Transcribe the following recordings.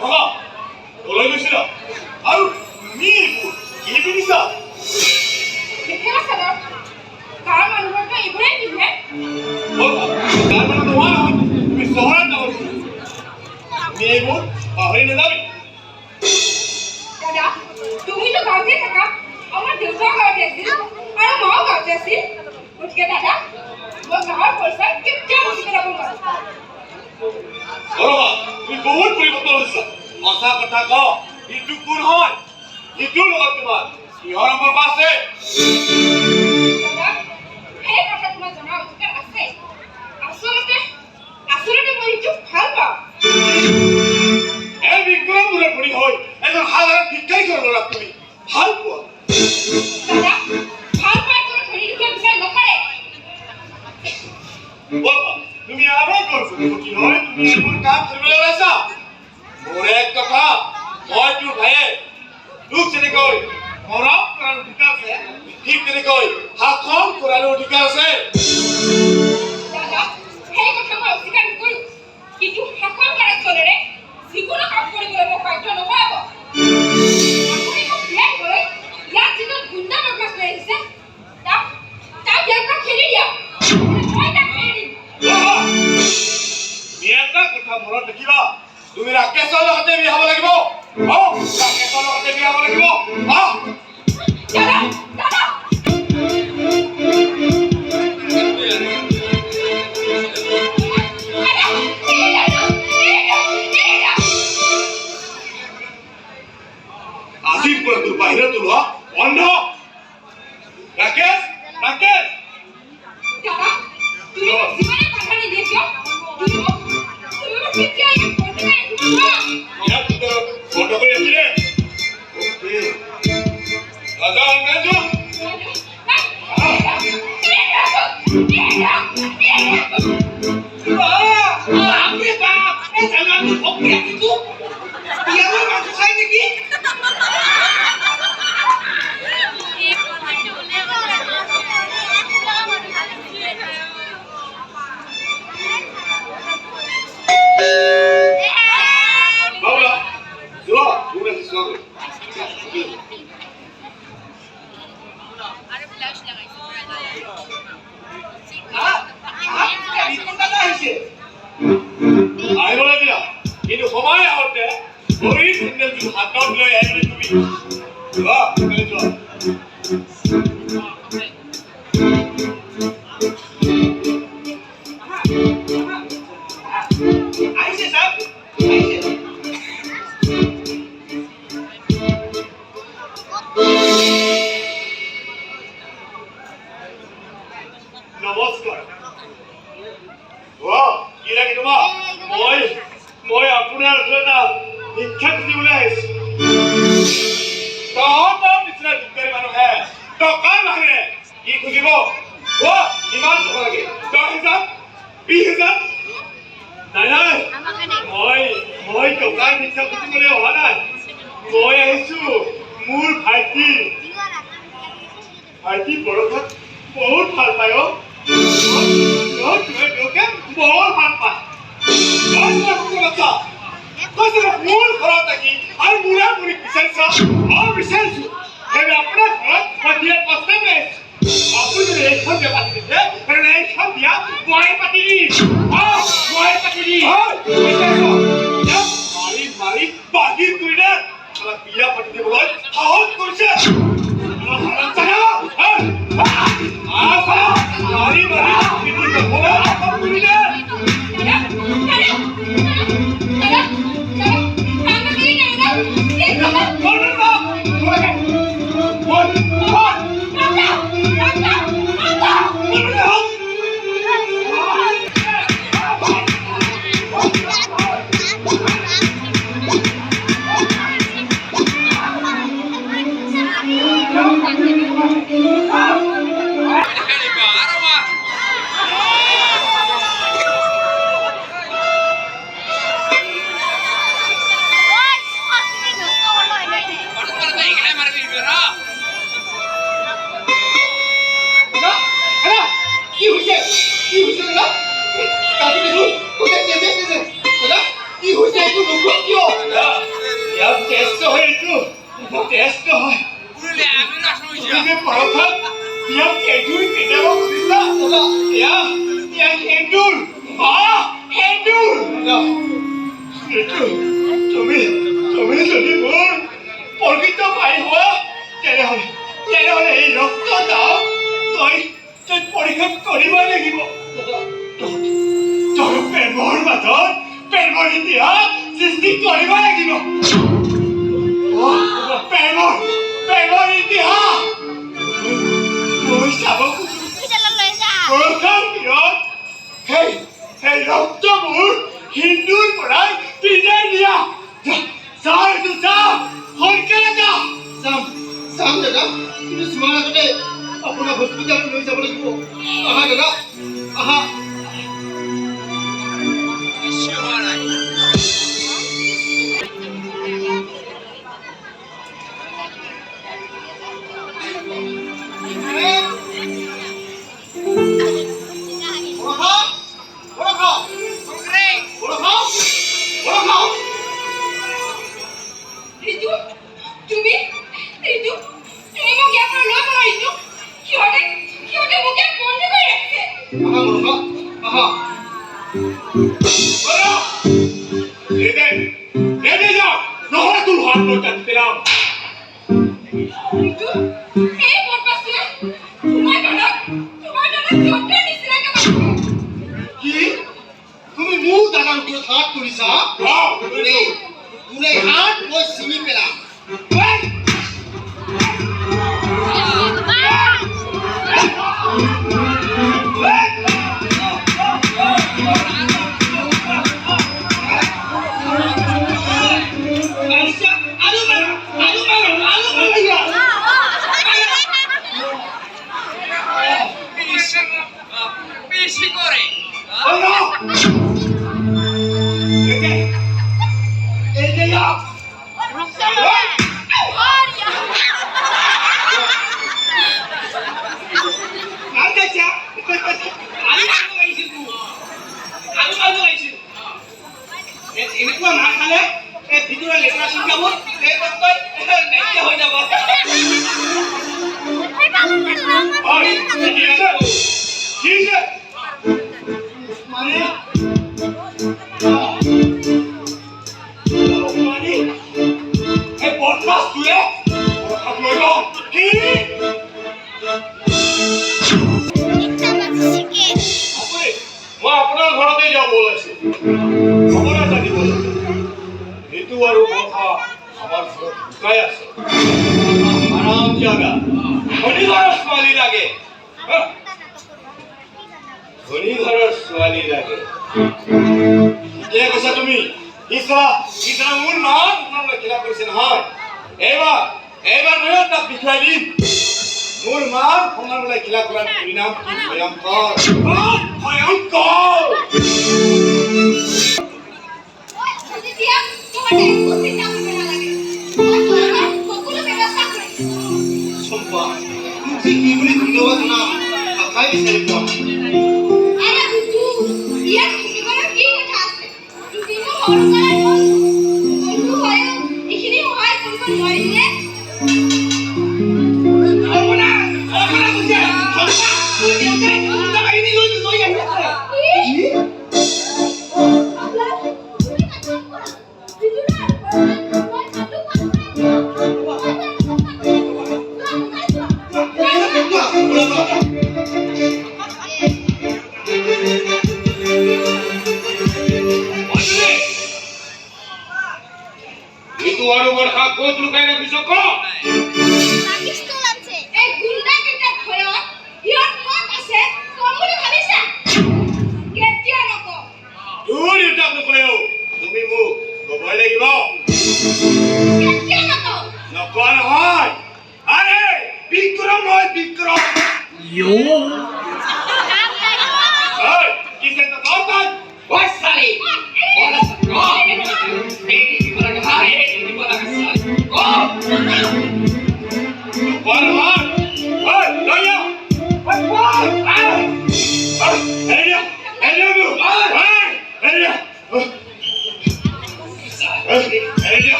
ৰবা ওলাই গৈছিলা আৰু তুমি কি পিন্ধিছা মেখেলা চাদৰ গাঁৱৰ মানুহবোৰতো এইবোৰেই পিন্ধে গাঁৱৰ মানুহ নোহোৱা নহয় তুমি চহৰত যাব তুমি এইবোৰ পাহৰি নাযাবি দাদা তুমিতো গাঁৱতে থাকা আমাৰ দেউতাৰ গাঁৱতে আছিল আৰু মাও গাঁৱতে আছিল গতিকে দাদা মই গাঁৱৰ পৰিচয় কেতিয়াও বুজি পেলাব নোৱাৰো ৰবা তুমি বহুত পৰিৱৰ্তন হৈছা সঁচা কথা ক ইটো কোন হয় ইটোৰ লগত তোমাৰ কিহৰ সম্পৰ্ক আছে দাদা সেই কথা তোমাৰ জনা অধিকাৰ আছে আচলতে মই ইটোক ভাল পাওঁ এই বিক্ৰমপুৰৰ পৰি হৈ এজন সাধাৰণ ভিক্ষাৰী ল'ৰা তুমি ভাল পোৱা দাদা ভাল পাই কোনো ধনী দুখীয়া বিচাৰ নকৰে বলবা তুমি আবার করছো কি হয় তুমি এমন কাম করবে ওলাইছা মোর এক কথা মই তোর ভাইয়ে লোক যেনে কই মরম করার অধিকার আছে ঠিক যেনে কই শাসন করার অধিকার আছে দাদা সেই কথা মই অস্বীকাৰ নকৰো কিন্তু শাসন কৰাৰ চলেৰে যিকোনো কাম কৰিবলৈ মোক বাধ্য নকৰাব আপুনি মোক বিয়া দিবলৈ ইয়াত যিজন গুণ্ডা বদমাছ লৈ আহিছে তাক ইয়াৰ পৰা খেদি দিয়া মই তাক খেদি দিম এটা কথা মনত ৰাখিবা তুমি ৰাকেশৰ লগতে বিয়া হ'ব লাগিব ৰাকেশৰ লগতে বিয়া হ'ব লাগিব দাদা দাদা আজিৰ পৰা তোৰ বাহিৰত ওলোৱা বন্ধ ৰাকেশ ৰাকেশ দাদা তুমি মোক যিমানে বাধা নিদিয়ে কিয় তুমি মোক কেতিয়া ইয়াত ইয়াত বন্ধ কৰি ৰাখিলে ৰাজা অংগাজু কিন্তু সময় আহোঁতে ভৰিৰ চেণ্ডেলটো হাতত লৈ আহিলে তুমি যোৱা নমস্কাৰ কি লাগে তোমাক মই আপোনাৰ ওচৰত শিক্ষা খুজিবলৈ আহিছোঁ তহঁতৰ নিচিনা ভিক্ষাৰী মানুহে টকাৰ বাহিৰে কি খুজিব কিমান টকা লাগে 10,000 20,000 নাই মই টকাৰ ভিক্ষা খুজিবলৈ অহা নাই মই আহিছোঁ মোৰ ভাইটি বৰষাত বহুত ভাল পায় বহুত ভাল পায় মোৰ ঘৰত থাকি আৰু মোৰে মুড়ি বিচাৰিছা বিচাৰিছো সেই আপোনাৰ ঘৰত মই বিয়াৰ প্ৰস্তাৱ লৈ আহিছো আপুনি যদি এইখন বিয়া পাতি দিছে তেনে এইখন বিয়া মই পাতি দিম মাৰি বাহিৰ কৰিলে বিয়া পাতি দিবলৈ সাহস কৰিছে টেষ্ট হয় এইটো টেষ্ট হয় তুমি পৰখাত ইয়াক এডুই কেতিয়াবা সুধিছা ইয়াক এডুল এডুল এইটো তুমি যদি মোৰ প্ৰকৃত ভাই হোৱা তেনেহ'লে এই ৰক্ত দাও তই পৰীক্ষা কৰিব লাগিব তোৰ প্ৰেমৰ মাজত প্ৰেমৰ ইতিহাস সৃষ্টি কৰিব লাগিব প্ৰেমৰ ইতিহাস মই চাব পৰীক্ষাৰ ভিতৰত সেই ৰক্তবোৰ হিন্দুৰ পৰাই পিন্ধাই দিয়া সোনকালে যা চাম দাদা কিন্তু চোৱাৰ আগতে আপোনাৰ হস্পিটেলত লৈ যাব লাগিব আহা দাদা আহা তুমি মোৰ দাদাৰ ওপৰত হাত তুলিছা হাত মই চিঙি পেলাম এনেকুৱা মাৰ খালে এই ভিতৰৰ লেতেৰা চিন্তাবোৰ নাইকিয়া হৈ যাব এই বদমাছটোৱে মই আপোনাৰ ঘৰতে যাব ওলাইছো খবৰ এটা দিব লাগে ঋতু আৰু বৰ্ষা আমাৰ ঘৰত লুকাই আছে আৰাম জাগা ধনী ঘৰৰ ছোৱালী লাগে ধনী ঘৰৰ ছোৱালী লাগে কি কৈছা তুমি ইছা মোৰ নাম লেখা কৰিছে নহয় এইবাৰ ময়ো তাক বিষয় দিম মোৰ মাৰ সন্মানলৈ খিলা কৰাৰ পৰিণাম কি ভয়ংকৰ চম্পা কি বুলি ধন্যবাদ নাম ভাষাই বিচাৰি পোৱা ক'ত লুকাই ৰাখিছ ক তুমি মোক ক'বই লাগিব নকোৱা নহয় আৰে বিক্ৰম নহয় বিক্ৰম কি চেষ্টা তই চাৰি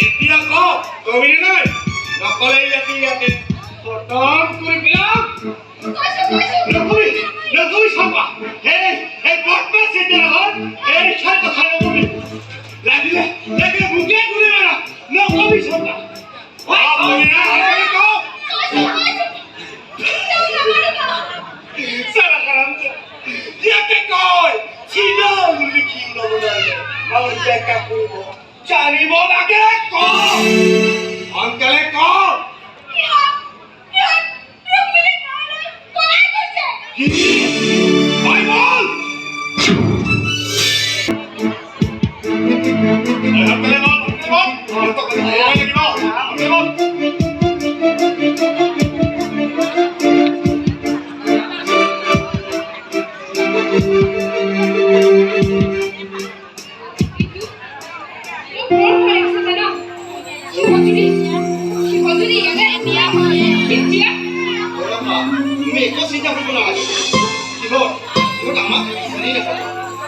এতিয়া কওক কবি নাই নকলে ইয়াতে খতম কৰি পেলাম নকবি চাবা এই বদমাছ এতিয়া হ'ল এই খাই কথা নকবি লাগিলে বুকে ঘূৰি মাৰা নকবি চাবা কবি নাই কওক সারা কারণ ইয়াকে কয় চিনল লিখি নবনালে আমার দেখা করব জানিব লাগে কম অঙ্কলে কম কি ভাই বল অঙ্কলে বল তো কথা অঙ্কলে বল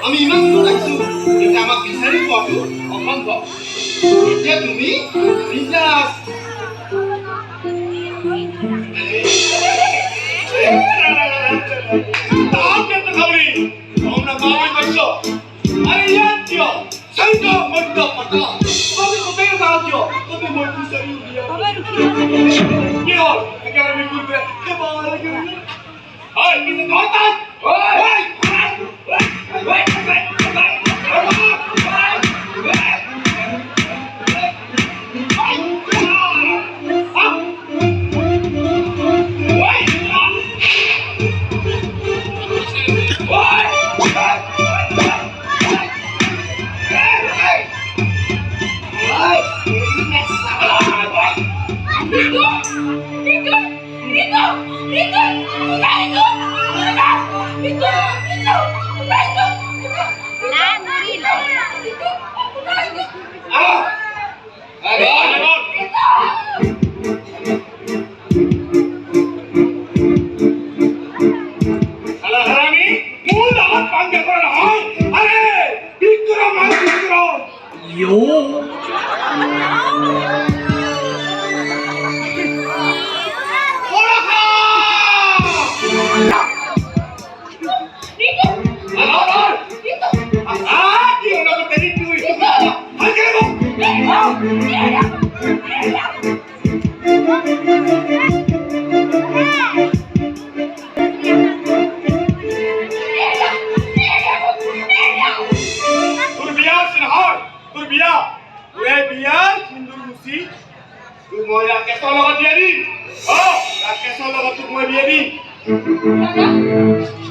আমি ইমান লড়াইছো যে আমাক বিচাৰি পোৱাটো অসম্ভৱ এতিয়া তুমি বিন্দাস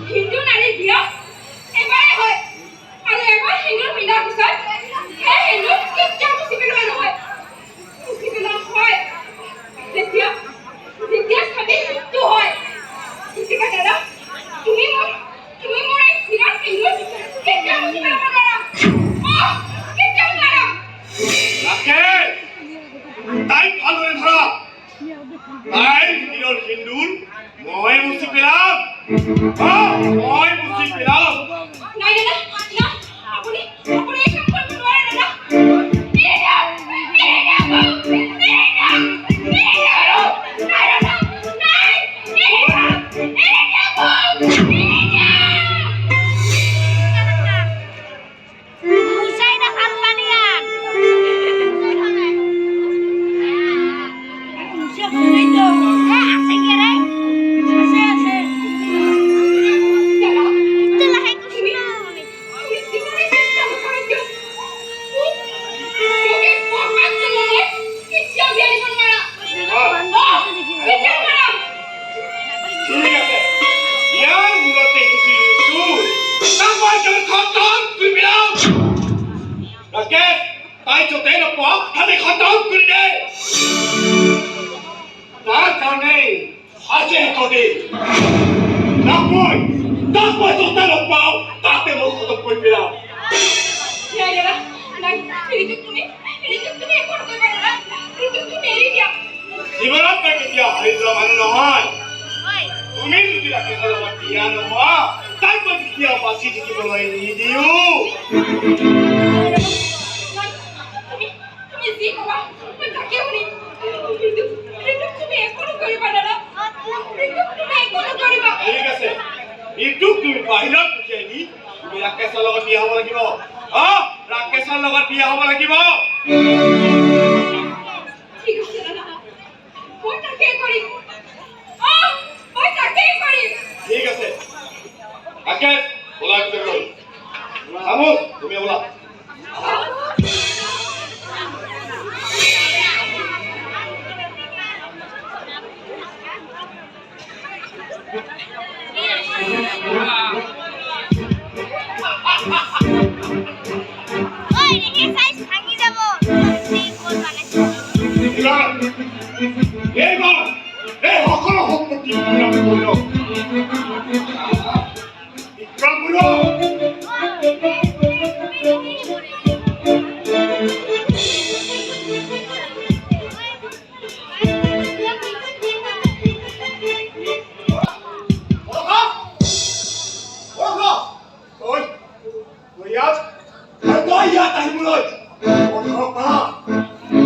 হিন্দু নাৰী বিয়া এবাৰে হয় আৰ এবাৰ হিন্দুৰ বিয়াৰ পিছত এই হিন্দু কেতিয়া মুসি পেলোৱা নহয় মুসি পেলোৱা হয় যেতিয়া স্বামী মৃত্যু হয় গতিকে দাদা তুমি মোৰ এই বিয়াৰ হিন্দু কেতিয়া মুসি পেলাব নোৱাৰা কেতিয়া নোৱাৰা তাই ভালদৰে ধৰা তাই হিন্দুৰ মই মুচি পেলাম মই মুচি পেলাম নাই দাদা না আপুনি এই কাম কৰিব নোৱাৰে দাদা তুমি যি কবা লগত বিয়া হ'ব লাগিব ঠিক আছে দাদা মই তাকে কৰিম মই তাকে কৰিম ঠিক আছে আকেশ ওলা ভিতৰত আমো তুমি ওলা এইবাৰ এই সকলো সম্পত্তি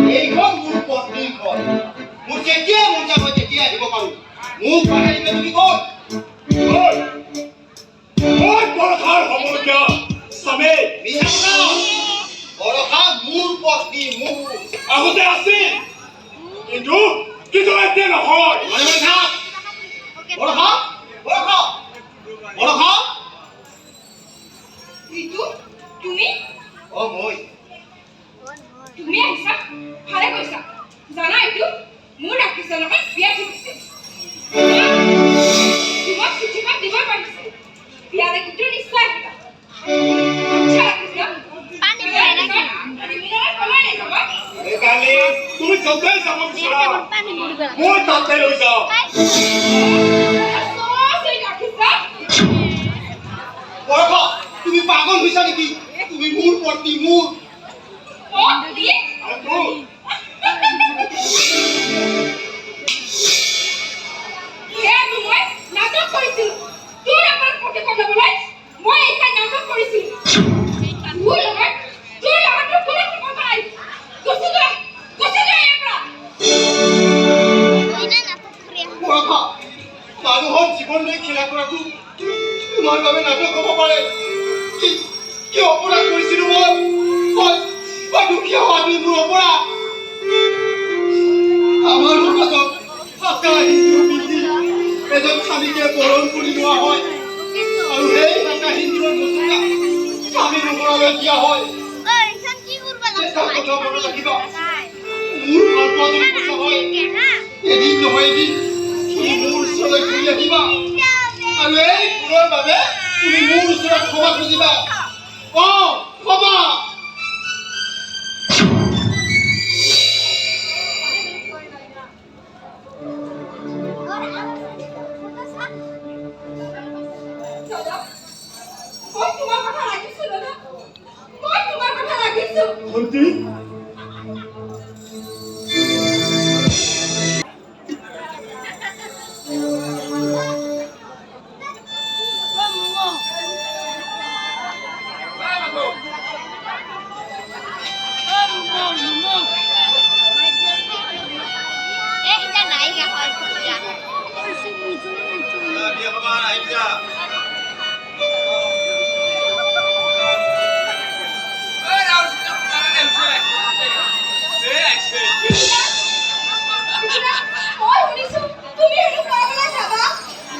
এইখন মোৰ পত্নীৰ ঘৰ মোৰ যেতিয়া মন যাব তেতিয়া আহিব পাৰোঁ মোক বাধা দিলে তুমি ক'ত বৰষাৰ হ'বলগীয়া স্বামী বৰষা মোৰ পত্নী মোৰ আগতে আছিল কিন্তু এতিয়া নহয় বৰষা বৰষা বৰষা ঋতু তুমি মই তুমি আহিছা ভালে কৈছা জানা এইটো মোৰ ৰাখিছে নহয় বিয়া ঠিক আছে তোমাক চিঠিখন দিব পাৰিছে বিয়ালে কিন্তু নিশ্চয় আহিবা আচ্ছা ৰাখিছা পানী পৰে নাকি মিনাৰে কলাই নাই যাবা কালি তুমি চবেই যাব বিচৰা মই তাতে লৈ যাওঁ বৰষা তুমি পাগল হৈছা নেকি তুমি মোৰ পত্নী মোৰ নাটক কৰিছিলো তোৰ আমাৰ প্ৰতি কথা বলাই মই এটা নাটক কৰিছিলো তোৰ লগত কোনো কথা নাই গুচি যোৱা ইয়াৰ পৰা বৰষা মানুহৰ জীৱন লৈ খেলা কৰাটো তোমাৰ বাবে নাটক হ'ব পাৰে কি অপৰাধ কৰিছিলো মই দুখীয়া হোৱাটো মোৰ অপৰাধ আমাৰ সমাজত আশা হিন্দু পিন্ধি এজন স্বামীকে বৰণ কৰি লোৱা হয় আৰু সেই আশা হিন্দুৰ বস্তুটা স্বামী নমৰালৈ দিয়া হয় এটা কথা মনত ৰাখিবা মোৰ ভাল পোৱা যদি সঁচা হয় এদিন নহয় এদিন তুমি মোৰ ওচৰলৈ ঘূৰি আহিবা আৰু এই ভুলৰ বাবে তুমি মোৰ ওচৰত ক্ষমা খুজিবা ক্ষমা দাদা মই তোমাৰ কথা ৰাখিছো দাদা মই তোমাৰ কথা ৰাখিছো ভণ্টি মই শুনিছো তুমি হেনো পাগলা যাবা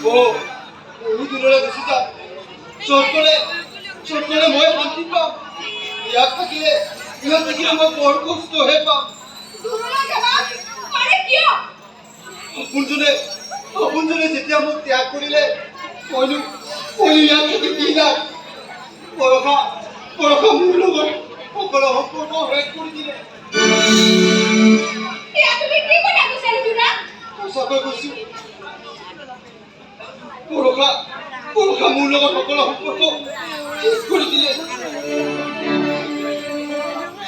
বহুত দূৰলৈ গুচি যাম চটকৰে মই শান্তি পাম ইয়াত থাকিলে মই বৰ কষ্টহে পাম দূৰলৈ যাবা মানে কিয় সপোনজনে যেতিয়া মোক ত্যাগ কৰিলে মইনো ইয়াত থাকি কি লাভ বৰষা মোৰ লগত সকলো সম্পৰ্ক শেষ কৰি দিলে তুমি কি কথা কৈছা ঋতুৰা সঁচাকৈ কৈছো বৰষা মোৰ লগত সকলো সম্পৰ্ক শেষ কৰি দিলে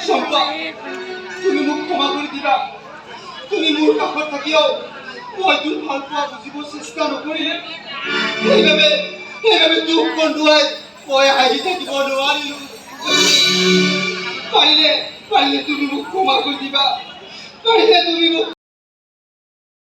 চম্পা তুমি মোক ক্ষমা কৰি দিবা তুমি মোৰ কাষত থাকিও মই তোৰ ভাল পোৱা বুজিব চেষ্টা নকৰিলে সেইবাবে তোক কন্দুৱাই মই হাঁহি থাকিব নোৱাৰিলো পাৰিলে তুমি মোক ক্ষমা কৰি দিবা পাৰিলে তুমি মোক